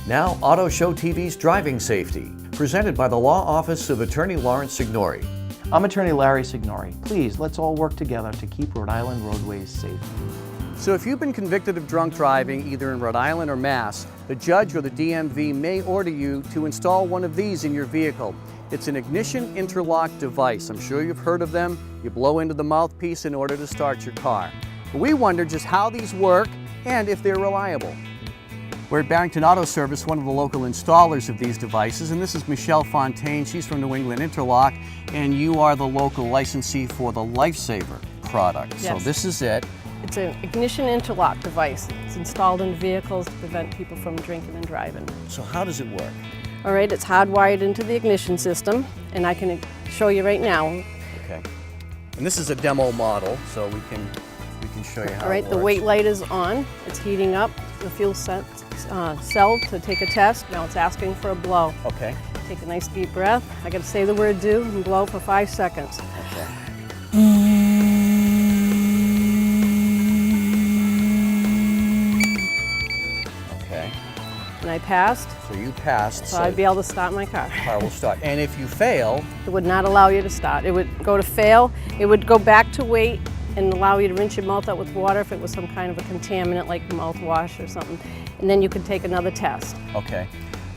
Now, Auto Show TV's Driving Safety, presented by the Law Office of Attorney Lawrence Signori. I'm Attorney Larry Signori. Please, let's all work together to keep Rhode Island roadways safe. So if you've been convicted of drunk driving, either in Rhode Island or Mass, the judge or the DMV may order you to install one of these in your vehicle. It's an ignition interlock device. I'm sure you've heard of them. You blow into the mouthpiece in order to start your car. But we wonder just how these work and if they're reliable. We're at Barrington Auto Service, one of the local installers of these devices, and this is Michelle Fontaine. She's from New England Interlock, and you are the local licensee for the Lifesaver product. Yes. So this is it. It's an ignition interlock device. It's installed in vehicles to prevent people from drinking and driving. So how does it work? All right, it's hardwired into the ignition system, and I can show you right now. Okay. And this is a demo model, so we can show you how All right, it the works. wait light is on. It's heating up the fuel cell to take a test. Now it's asking for a blow. Okay. Take a nice deep breath. I got to say the word do and blow for 5 seconds. Okay. Okay. And I passed, So you passed. so I'd be able to start my car. the car will start. And if you fail, It would not allow you to start. It would go to fail. It would go back to wait and allow you to rinse your mouth out with water if it was some kind of a contaminant like mouthwash or something. And then you could take another test. okay.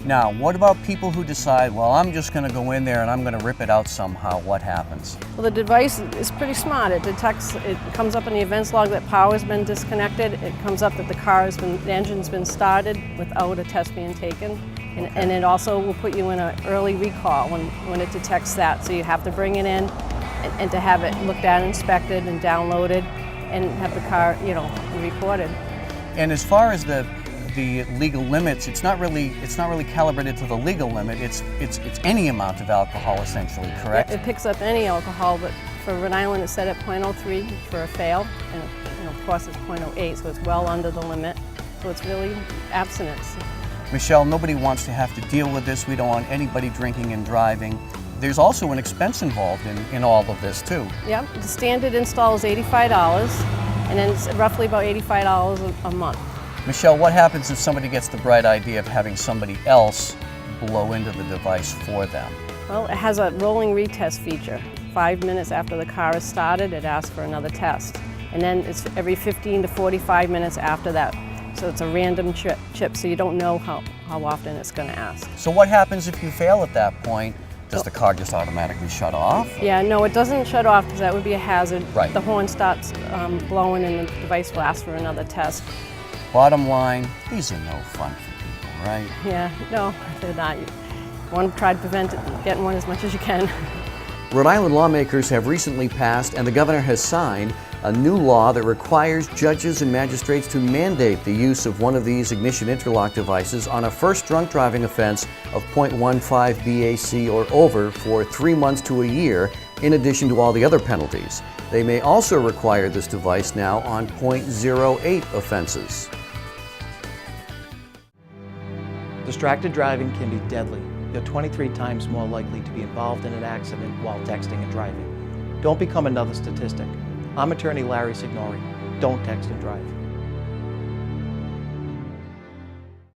Now, what about people who decide, well, I'm just going to go in there and I'm going to rip it out somehow? What happens? Well, the device is pretty smart. It detects, it comes up in the events log that power's been disconnected. It comes up that the engine's been started without a test being taken. And it also will put you in an early recall when it detects that. So you have to bring it in and to have it looked at, inspected, and downloaded, and have the car, reported. And as far as the legal limits, it's not really calibrated to the legal limit. It's any amount of alcohol, essentially, correct? It picks up any alcohol, but for Rhode Island it's set at 0.03 for a fail, and of course it's 0.08, so it's well under the limit. So it's really abstinence. Michelle, nobody wants to have to deal with this. We don't want anybody drinking and driving. There's also an expense involved in all of this, too. Yep, the standard install is $85, and then it's roughly about $85 a month. Michelle, what happens if somebody gets the bright idea of having somebody else blow into the device for them? Well, it has a rolling retest feature. 5 minutes after the car is started, it asks for another test. And then it's every 15 to 45 minutes after that. So it's a random chip, so you don't know how often it's going to ask. So what happens if you fail at that point? Does the car just automatically shut off? Yeah, no, it doesn't shut off because that would be a hazard. Right. The horn starts blowing and the device will ask for another test. Bottom line, these are no fun for people, right? Yeah, no, they're not. You want to try to prevent getting one as much as you can. Rhode Island lawmakers have recently passed, and the governor has signed, a new law that requires judges and magistrates to mandate the use of one of these ignition interlock devices on a first drunk driving offense of 0.15 BAC or over for 3 months to a year, in addition to all the other penalties. They may also require this device now on 0.08 offenses. Distracted driving can be deadly. You're 23 times more likely to be involved in an accident while texting and driving. Don't become another statistic. I'm Attorney Larry Signori. Don't text and drive.